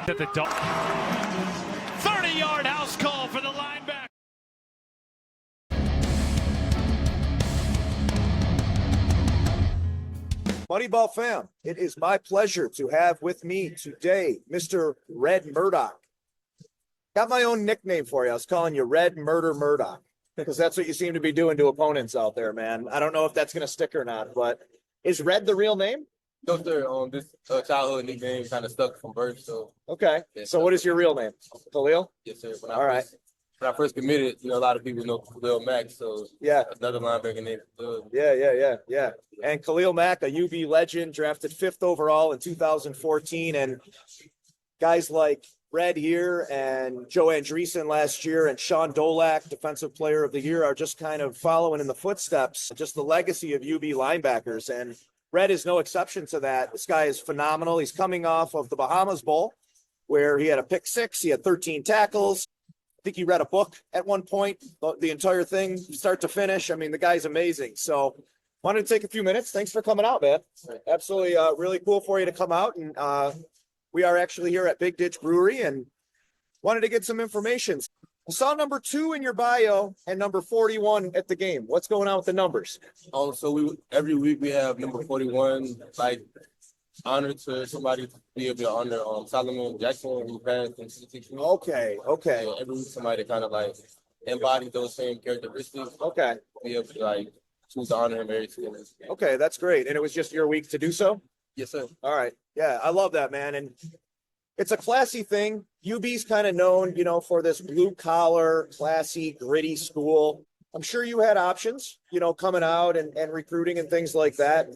To the 30-yard house call for the linebacker. Moneyball fam, it is my pleasure to have with me today Mr. Red Murdoch. Got my own nickname for you. I was calling you Red Murdoch because that's what you seem to be doing to opponents out there, man. I don't know if that's going to stick or not, but is Red the real name? No, sir. This childhood nickname kind of stuck from birth. So okay. Yeah, so what is your real name? Khalil? Yes, sir. All right. When I first committed, a lot of people know Khalil Mack. So yeah, another linebacker named Khalil. Yeah. And Khalil Mack, a UB legend, drafted 5th overall in 2014, and guys like Red here and Joe Andreessen last year and Sean Dolak, Defensive Player of the Year, are just kind of following in the footsteps, just the legacy of UB linebackers. And Red is no exception to that. This guy is phenomenal. He's coming off of the Bahamas Bowl, where he had a pick 6. He had 13 tackles. I think he read a book at one point, the entire thing, start to finish. I mean, the guy's amazing. So wanted to take a few minutes. Thanks for coming out, man. Absolutely really cool for you to come out. And we are actually here at Big Ditch Brewery and wanted to get some information. I saw number 2 in your bio and number 41 at the game. What's going on with the numbers? So every week we have number 41, like honor to somebody to be able to honor Solomon Jackson, who passed in 2016. Okay. So every week somebody kind of like embodies those same characteristics. Okay. Be able to like choose to honor him every single. Okay, that's great. And it was just your week to do so? Yes, sir. All right. Yeah, I love that, man. And it's a classy thing. UB's kind of known, for this blue collar, classy, gritty school. I'm sure you had options, coming out and recruiting and things like that.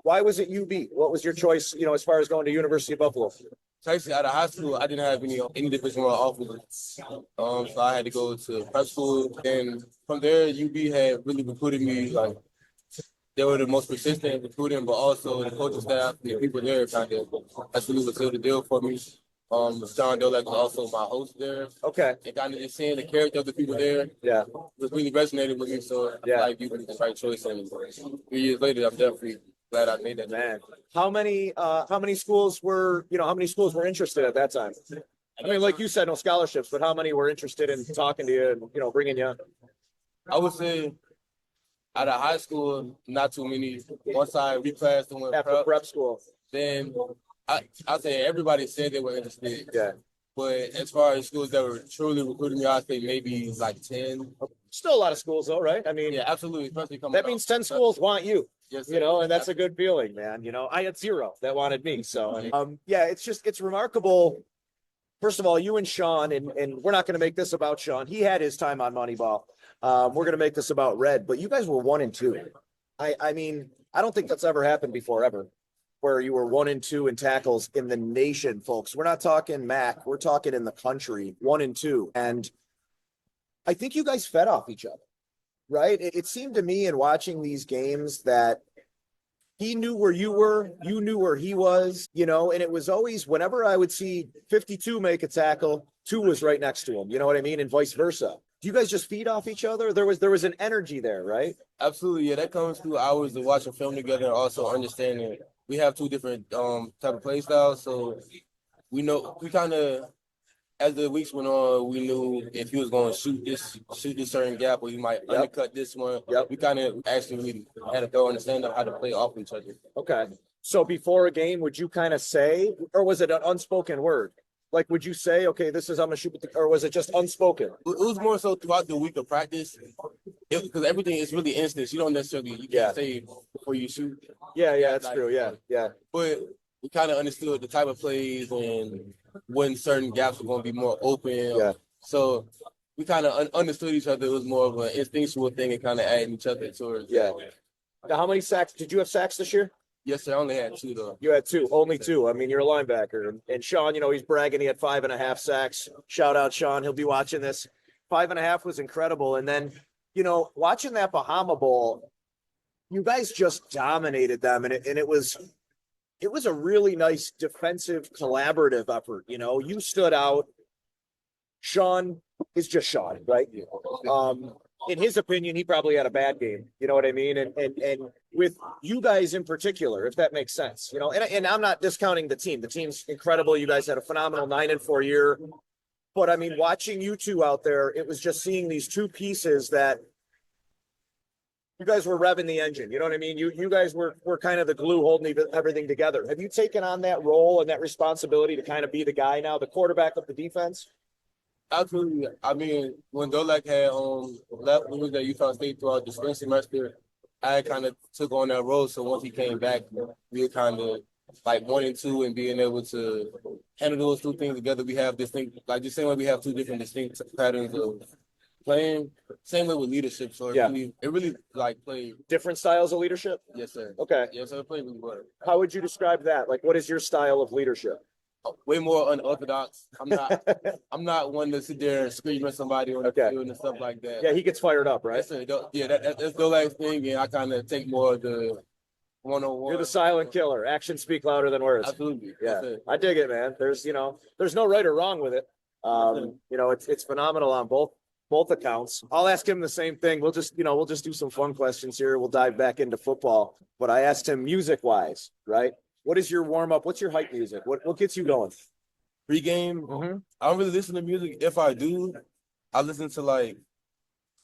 Why was it UB? What was your choice, as far as going to University of Buffalo? So actually, out of high school, I didn't have any Division I offers. So I had to go to prep school. And from there, UB had really recruited me. Like, they were the most persistent in recruiting, but also the coaching staff, the people there kind of absolutely sealed the deal for me. John Dolak was also my host there. Okay. And kind of just seeing the character of the people there was really resonating with me. So I feel like you made the right choice. And 3 years later, I'm definitely glad I made that. Man, how many schools were interested at that time? I mean, like you said, no scholarships, but how many were interested in talking to you and, bringing you? I would say out of high school, not too many. Once I reclassed and went after prep school, then I'd say everybody said they were interested. Yeah. But as far as schools that were truly recruiting me, I'd say maybe like 10. Still a lot of schools, though, right? I mean, yeah, absolutely. Especially coming that means 10 schools want you. Yes, and that's a good feeling, man. I had 0 that wanted me. So, it's remarkable. First of all, you and Sean, and we're not going to make this about Sean. He had his time on Moneyball. We're going to make this about Red, but you guys were 1 and 2. I mean, I don't think that's ever happened before, ever, where you were 1 and 2 in tackles in the nation, folks. We're not talking MAC. We're talking in the country, 1 and 2. And I think you guys fed off each other, right? It seemed to me in watching these games that he knew where you were, you knew where he was, and it was always whenever I would see 52 make a tackle, 2 was right next to him. You know what I mean? And vice versa. Do you guys just feed off each other? There was an energy there, right? Absolutely. Yeah, that comes through hours of watching film together and also understanding we have 2 different type of play styles. So we kind of, as the weeks went on, we knew if he was going to shoot this certain gap or he might undercut this one. Yep. We kind of actually had a thorough understanding of how to play off each other. Okay. So before a game, would you kind of say, or was it an unspoken word? Like, would you say, okay, this is I'm gonna shoot with or was it just unspoken? It was more so throughout the week of practice, because everything is really instant. You don't necessarily can't say before you shoot. Yeah, that's true. Yeah. But we kind of understood the type of plays and when certain gaps were going to be more open. Yeah. So we kind of understood each other. It was more of an instinctual thing and kind of adding each other towards. Yeah. Now, how many sacks did you have sacks this year? Yes, sir. I only had 2 though. You had 2, only 2. I mean, you're a linebacker. And Sean, he's bragging he had 5.5 sacks. Shout out, Sean. He'll be watching this. 5.5 was incredible. And then, watching that Bahama Bowl, you guys just dominated them. And it was a really nice defensive collaborative effort. You stood out. Sean is just Sean, right? In his opinion, he probably had a bad game. You know what I mean? And with you guys in particular, if that makes sense, you know, and I'm not discounting the team. The team's incredible. You guys had a phenomenal 9-4 year. But I mean, watching you two out there, it was just seeing these two pieces that you guys were revving the engine. You know what I mean? You guys were kind of the glue holding everything together. Have you taken on that role and that responsibility to kind of be the guy now, the quarterback of the defense? Absolutely. I mean, when Dolak had left when he was at Utah State throughout the spring semester, I kind of took on that role. So once he came back, we were kind of like 1 and 2 and being able to handle those two things together. We have distinct, like the same way we have two different distinct patterns of playing. Same way with leadership. So it really like played different styles of leadership. Yes, sir. Okay. Yes, sir. It played really well. How would you describe that? Like, what is your style of leadership? Way more unorthodox. I'm not one to sit there and scream at somebody on the field and stuff like that. Yeah, he gets fired up, right? Yes, sir. Yeah, that's Dolak's thing, and I kind of take more of the one-on-one. You're the silent killer. Actions speak louder than words. Absolutely. Yeah, yes, I dig it, man. There's no right or wrong with it. It's phenomenal on both accounts. I'll ask him the same thing. We'll just do some fun questions here. We'll dive back into football. But I asked him music-wise, right? What is your warm-up? What's your hype music? What gets you going? Pre-game, I don't really listen to music. If I do, I listen to like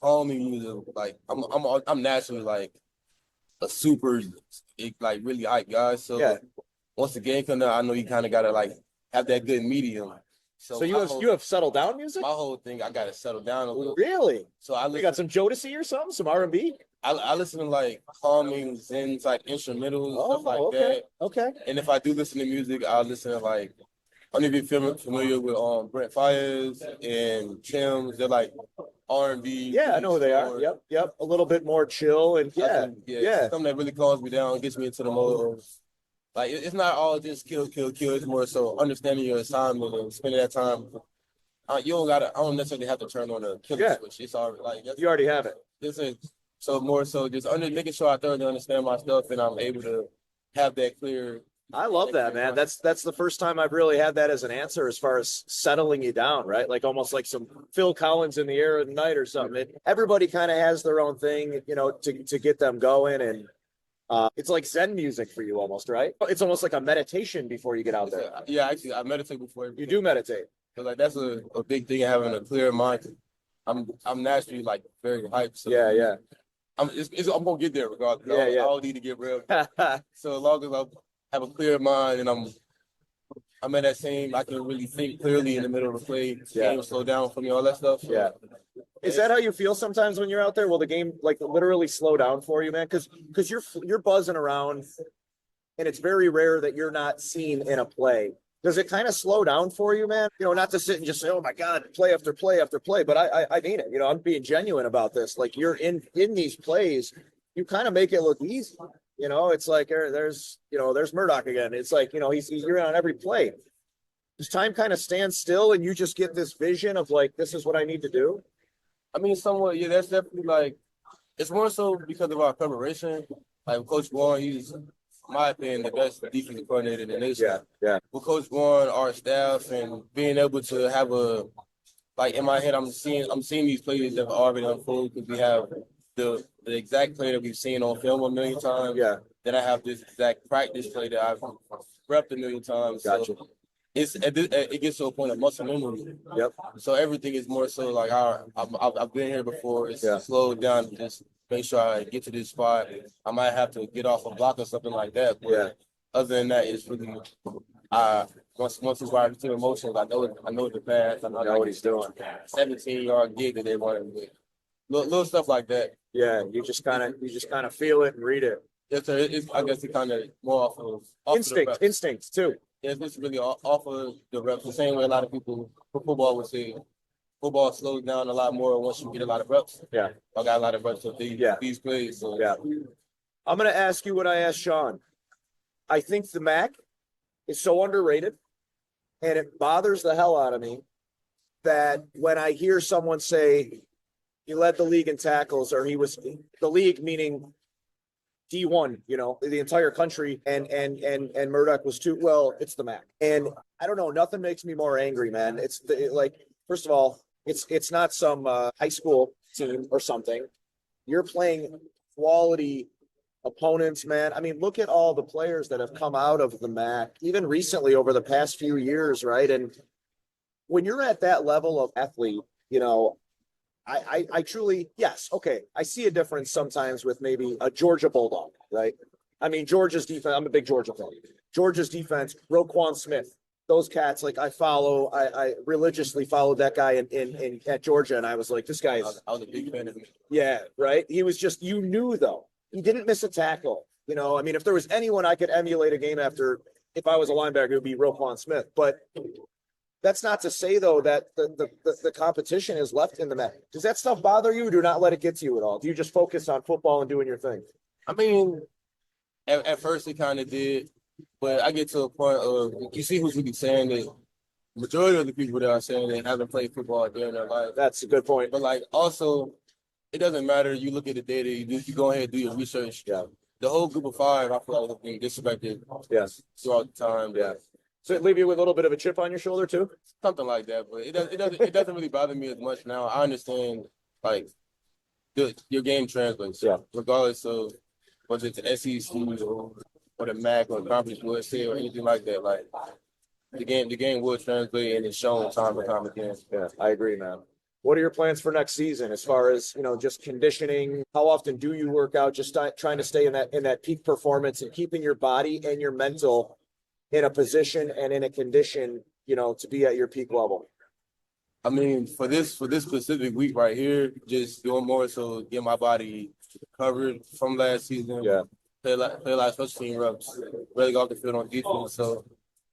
calming music. Like I'm naturally like a super like really hype guy. So once the game comes out, I know you kind of gotta like have that good medium. So you have settled down music? My whole thing, I gotta settle down a little. Really? So you got some Jodeci or something, some R&B? I listen to like calming zen like instrumentals, stuff like that. Okay. And if I do listen to music, I'll listen to like I don't know if you're familiar with Brent Fires and Chims. They're like R&B. Yeah, I know who they are. Yep. A little bit more chill and yeah. Something that really calms me down, gets me into the mode of like it's not all just kill. It's more so understanding your assignment and spending that time. I don't necessarily have to turn on a killer switch. It's already like you already have it. So more so just making sure I thoroughly understand my stuff and I'm able to have that clear. I love that, man. That's the first time I've really had that as an answer as far as settling you down, right? Like almost like some Phil Collins in the air of the night or something. Everybody kind of has their own thing, to get them going. And it's like Zen music for you almost, right? It's almost like a meditation before you get out there. Yeah, actually, I meditate before. You do meditate. So like that's a big thing, having a clear mind. I'm naturally like very hyped. So yeah. I'm gonna get there regardless. I don't need to get real. So as long as I have a clear mind and I'm at that same, I can really think clearly in the middle of the play. The game will slow down for me, all that stuff. So, yeah. Is that how you feel sometimes when you're out there? Will the game like literally slow down for you, man? Because you're buzzing around, and it's very rare that you're not seen in a play. Does it kind of slow down for you, man? Not to sit and just say, "Oh my God, play after play after play." But I mean it. I'm being genuine about this. Like you're in these plays, you kind of make it look easy. It's like there's Murdock again. It's like you're on every play. Does time kind of stand still and you just get this vision of like this is what I need to do? I mean, somewhat, yeah. That's definitely like it's more so because of our preparation. Like Coach Warren, he's, in my opinion, the best defensive coordinator in the nation. Yeah. With Coach Warren, our staff, and being able to have in my head, I'm seeing these plays that have already unfolded because we have the exact play that we've seen on film a million times. Yeah. Then I have this exact practice play that I've repped a million times. Gotcha. So it gets to a point of muscle memory. Yep. So everything is more so like, I've been here before. It's slowed down. Just make sure I get to this spot. I might have to get off a block or something like that. But other than that, it's really once he's wired to emotions, I know the pass. I know what he's doing. 17-yard gig that they wanted with. Little stuff like that. Yeah, you just kind of feel it and read it. Yes, sir. I guess it kind of more off instincts too. Yeah, it's really off of the reps. The same way a lot of people for football would say, football slows down a lot more once you get a lot of reps. Yeah, I got a lot of reps of these plays. So. Yeah, I'm gonna ask you what I asked Sean. I think the MAC is so underrated, and it bothers the hell out of me that when I hear someone say he led the league in tackles, or he was the league, meaning D1, the entire country, and Murdoch was too. Well, it's the MAC, and I don't know. Nothing makes me more angry, man. It's first of all, it's not some high school team or something. You're playing quality opponents, man. I mean, look at all the players that have come out of the MAC, even recently over the past few years, right? And when you're at that level of athlete, I truly, yes, okay. I see a difference sometimes with maybe a Georgia Bulldog, right? I mean, Georgia's defense, I'm a big Georgia fan. Georgia's defense, Roquan Smith, those cats, like I religiously followed that guy in at Georgia, and I was like, this guy is. I was a big fan of him. Yeah, right. He was just, you knew though, he didn't miss a tackle. I mean, if there was anyone I could emulate a game after, if I was a linebacker, it would be Roquan Smith. But that's not to say though that the competition is left in the mat. Does that stuff bother you? Or do not let it get to you at all? Do you just focus on football and doing your thing? I mean, at first it kind of did, but I get to a point of you see who's really saying that. Majority of the people that are saying they haven't played football during their life. That's a good point. But like also, it doesn't matter. You look at the data. You go ahead and do your research. Yeah. The whole group of five, I feel like, have been disrespected. Yes. Throughout the time. Yeah. So it leave you with a little bit of a chip on your shoulder too? Something like that, but it doesn't really bother me as much now. I understand like your game translates. Yeah. Regardless of whether it's the SEC or the MAC or the Conference USA or anything like that. Like the game will translate and it's shown time and time again. Yeah, I agree, man. What are your plans for next season as far as, just conditioning? How often do you work out? Just trying to stay in that peak performance and keeping your body and your mental in a position and in a condition, to be at your peak level. I mean, for this specific week right here, just doing more so get my body covered from last season. Yeah. Play a lot of special team reps, really go off the field on defense. So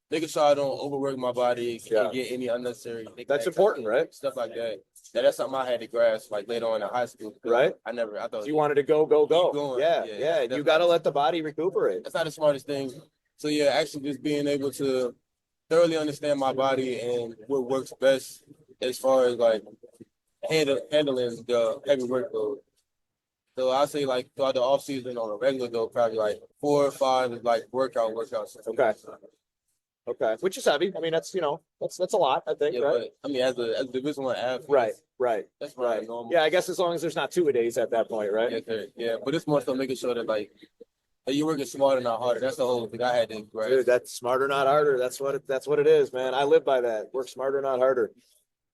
making sure I don't overwork my body and get any unnecessary. That's important, right? Stuff like that. That's something I had to grasp like later on in high school. Right. I thought you wanted to go. Going. Yeah. You got to let the body recuperate. That's not the smartest thing. So yeah, actually just being able to thoroughly understand my body and what works best as far as like handling the heavy workload. So I say like throughout the off season on a regular though, probably like 4 or 5 like workouts. Okay. Which is heavy. I mean, that's a lot, I think, yeah, right? But, I mean, as a Division I athlete. Right. That's right. Normal. Yeah, I guess as long as there's not 2-a-days at that point, right? Yeah. But it's more so making sure that like you're working smarter, not harder. That's the whole thing I had to grasp. Dude, that's smarter, not harder. That's what it is, man. I live by that. Work smarter, not harder.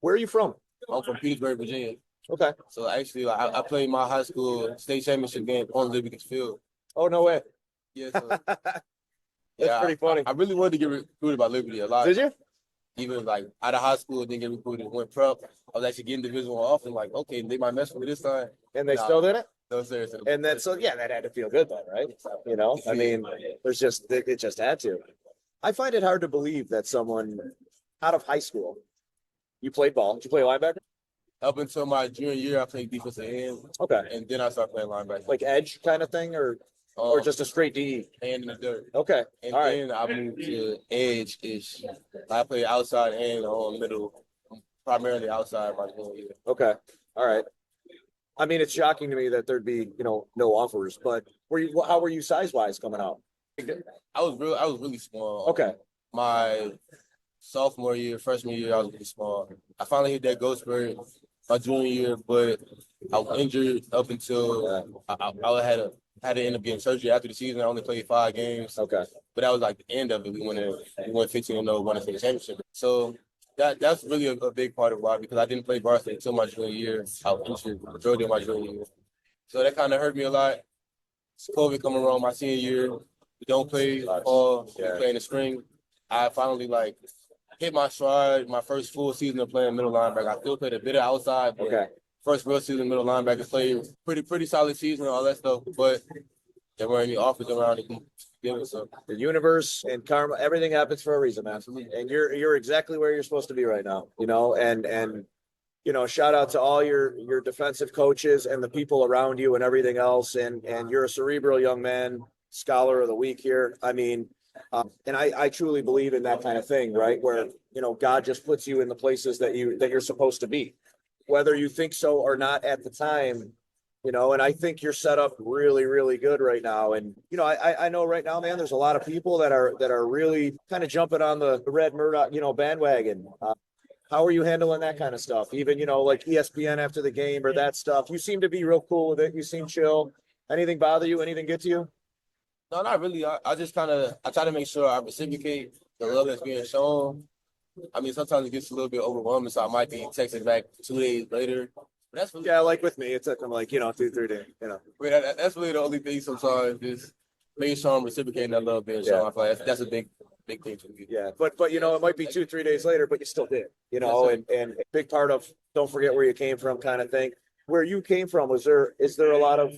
Where are you from? I'm from Petersburg, Virginia. Okay. So actually, I played my high school state championship game on Linebacker field. Oh, no way. Yeah. So, that's pretty funny. I really wanted to get recruited by Liberty a lot. Did you? Even like out of high school, didn't get recruited. Went prep. I was actually getting Division I often. Like, okay, they might mess with me this time. And they still did it? No, seriously. And then, that had to feel good then, right? I mean, it just had to. I find it hard to believe that someone out of high school, you played ball. Did you play linebacker? Up until my junior year, I played defensive end. Okay. And then I started playing linebacker. Like edge kind of thing or just a straight DE? Hand in the dirt. Okay. And all then right. I moved to edge-ish. I played outside and on middle, primarily outside my junior year. Okay. All right. I mean, it's shocking to me that there'd be, no offers, but how were you size-wise coming out? I was really small. Okay. My sophomore year, freshman year, I was really small. I finally hit that growth spurt my junior year, but I was injured up until I had to end up getting surgery after the season. I only played 5 games. Okay. But that was like the end of it. We went 15-0, won a state championship. So that's really a big part of why, because I didn't play varsity until my junior year. I was injured the majority of my junior year. So that kind of hurt me a lot. COVID coming around my senior year. We don't play fall. We play in the spring. I finally hit my stride, my first full season of playing middle linebacker. I still played a bit of outside. But first real season middle linebacker, played pretty solid season and all that stuff. But there weren't any offers around it. So the universe and karma, everything happens for a reason, man. And you're exactly where you're supposed to be right now, and shout out to all your defensive coaches and the people around you and everything else. And you're a cerebral young man, scholar of the week here. I mean, and I truly believe in that kind of thing, right? Where, God just puts you in the places that you're supposed to be, whether you think so or not at the time. And I think you're set up really, really good right now. And, I know right now, man, there's a lot of people that are really kind of jumping on the Red Murdoch, bandwagon. How are you handling that kind of stuff? Even, like ESPN after the game or that stuff. You seem to be real cool with it. You seem chill. Anything bother you? Anything get to you? No, not really. I just I try to make sure I reciprocate the love that's being shown. I mean, sometimes it gets a little bit overwhelming, so I might be texting back 2 days later. But that's really, Yeah, like with me, it took them like, 2, 3 days, that's really the only thing sometimes is making sure I'm reciprocating that love being shown. I feel like that's a big thing for me. Yeah, but it might be 2, 3 days later, but you still did, Yes, and a big part of don't forget where you came from kind of thing. Where you came from, is there a lot of,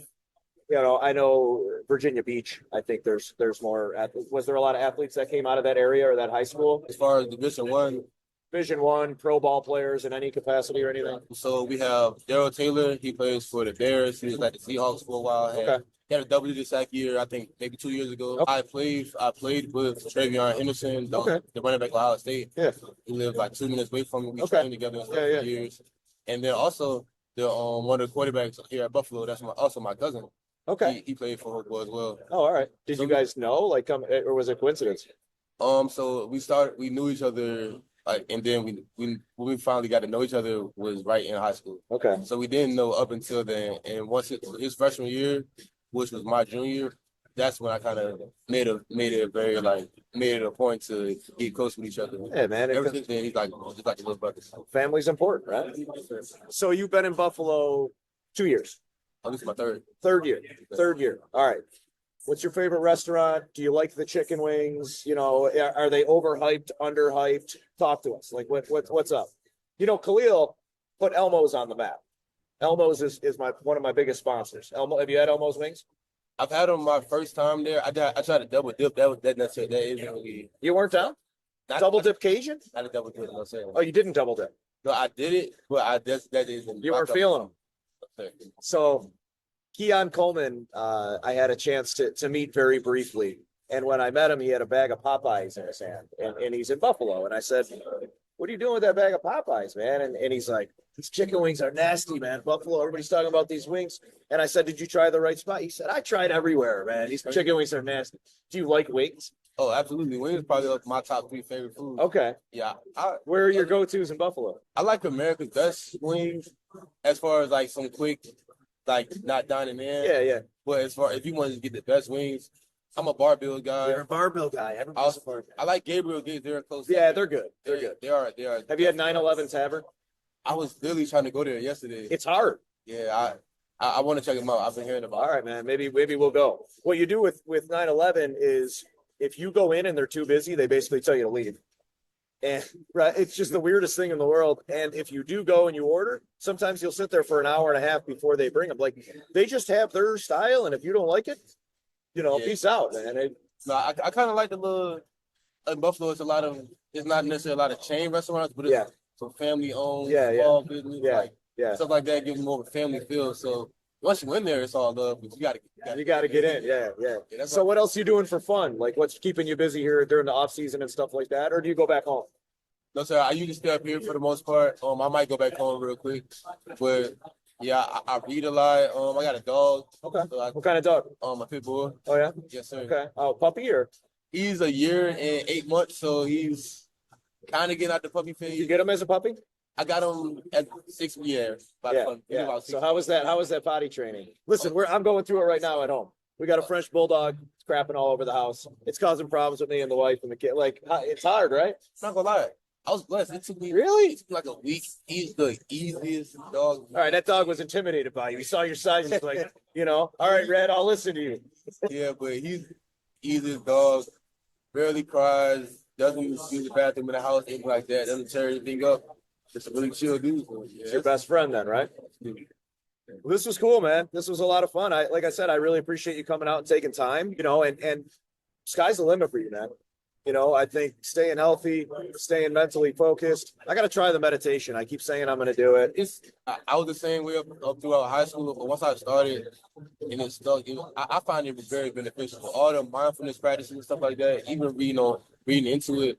I know Virginia Beach, I think there's more athletes. Was there a lot of athletes that came out of that area or that high school? As far as Division 1 pro ball players in any capacity or anything? so we have Daryl Taylor. He plays for the Bears. He was at the Seahawks for a while. Okay. He had a double-digit sack year, I think, maybe 2 years ago. Okay. I played with Travion Henderson, the running back of Ohio State. Yeah. He lived like 2 minutes away from me. We Okay. trained together for years. And then also one of the quarterbacks here at Buffalo. That's also my cousin. Okay. He played for football as well. Oh, all right. Did you guys know, like, or was it coincidence? So we knew each other, like, and then when we finally got to know each other was right in high school. Okay. So we didn't know up until then. And once his freshman year, which was my junior, that's when I kind of made it a point to get close with each other. Yeah, man. Ever since then, he's like a little brother. Family's important, right? So you've been in Buffalo 2 years. Oh, this is my third. Third year. All right. What's your favorite restaurant? Do you like the chicken wings? Are they overhyped, underhyped? Talk to us. Like, what's up? Khalil put Elmo's on the map. Elmo's is one of my biggest sponsors. Elmo, have you had Elmo's wings? I've had them my first time there. I tried to double dip. That isn't really. You weren't down? Double dip Cajun? Not a double dip. No, Oh, you didn't double dip? No, I did it, but that isn't. You weren't feeling them. So Keon Coleman, I had a chance to meet very briefly. And when I met him, he had a bag of Popeyes in his hand, and he's in Buffalo. And I said, "What are you doing with that bag of Popeyes, man?" And he's like, "These chicken wings are nasty, man. Buffalo, everybody's talking about these wings." And I said, "Did you try the right spot?" He said, "I tried everywhere, man. These chicken wings are nasty." Do you like wings? Oh, absolutely. Wings is probably like my top 3 favorite foods. Okay. Yeah. Where are your go-tos in Buffalo? I like America's Best wings as far as like some quick, like not dining in. Yeah. But as far if you want to get the best wings, I'm a barbell guy. You're a barbell guy. Everybody's a barbell. I like Gabriel Gates. They're close. Yeah, they're good. They're good. They are. Have you had 911 Tavern? I was literally trying to go there yesterday. It's hard. Yeah, I want to check them out. I've been hearing about. All right, man. Maybe we'll go. What you do with 911 is if you go in and they're too busy, they basically tell you to leave. And right, it's just the weirdest thing in the world. And if you do go and you order, sometimes you'll sit there for an hour and a half before they bring them. Like they just have their style, and if you don't like it, peace out, man. No, I kind of like the little in Buffalo. It's not necessarily a lot of chain restaurants, but it's some family owned, small business, stuff like that. Gives more of a family feel. So once you in there, it's all love. But you gotta get in. Yeah. So what else are you doing for fun? Like what's keeping you busy here during the off season and stuff like that, or do you go back home? No, sir. I usually stay up here for the most part. I might go back home real quick, but yeah, I read a lot. I got a dog. Okay. So what kind of dog? A pit bull. Oh yeah. Yes, sir. Okay. Oh, puppy or? He's a year and 8 months, so he's kind of getting out the puppy phase. You get him as a puppy? I got him at 6 years. Yeah. So how was that potty training? Listen, I'm going through it right now at home. We got a French bulldog. It's crapping all over the house. It's causing problems with me and the wife and the kid. Like it's hard, right? Not gonna lie. I was blessed. It took me like a week. He's the easiest dog. All right, that dog was intimidated by you. He saw your size. He's like, all right, Red, I'll listen to you. Yeah, but he's easiest dog. Barely cries. Doesn't use the bathroom in the house. Anything like that. Doesn't tear anything up. Just a really chill dude. It's your best friend then, right? Well, this was cool, man. This was a lot of fun. Like I said, I really appreciate you coming out and taking time, and sky's the limit for you, man. I think staying healthy, staying mentally focused. I got to try the meditation. I keep saying I'm going to do it. I was the same way up throughout high school, but once I started and it stuck, I find it very beneficial. All the mindfulness practices and stuff like that, even reading into it.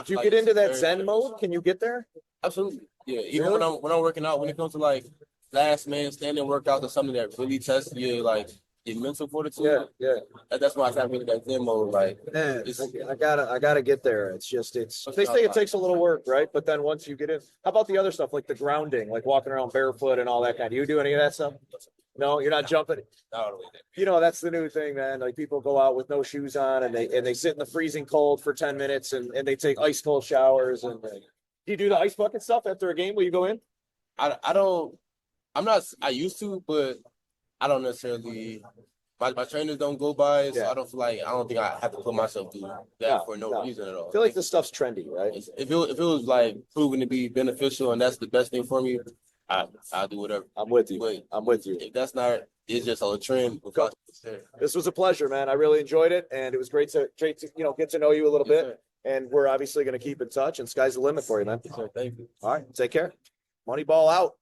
Do you get into that Zen mode? Can you get there? Absolutely. Yeah. Even when I'm working out, when it comes to like last man standing workouts or something that really tests you, like your mental fortitude. Yeah. That's why I try to get that Zen mode. Like, I gotta get there. They say it takes a little work, right? But then once you get in, how about the other stuff like the grounding, like walking around barefoot and all that kind? Do you do any of that stuff? No, you're not jumping. Not all the way there. You know, that's the new thing, man. Like people go out with no shoes on and they sit in the freezing cold for 10 minutes and they take ice cold showers. And do you do the ice bucket stuff after a game? Will you go in? I don't. I'm not. I used to, but I don't necessarily. My trainers don't go by, so Yeah. I don't feel like I don't think I have to put myself through that for no reason at all. I feel like this stuff's trendy, right? If it was like proven to be beneficial and that's the best thing for me, I'll do whatever. I'm with you. But I'm with you. if that's not, it's just a trend. This was a pleasure, man. I really enjoyed it, and it was great to get to know you a little Yes, bit. sir. And we're obviously going to keep in touch. And sky's the limit for you, man. Yes, sir. Thank you. All right, take care. Moneyball out.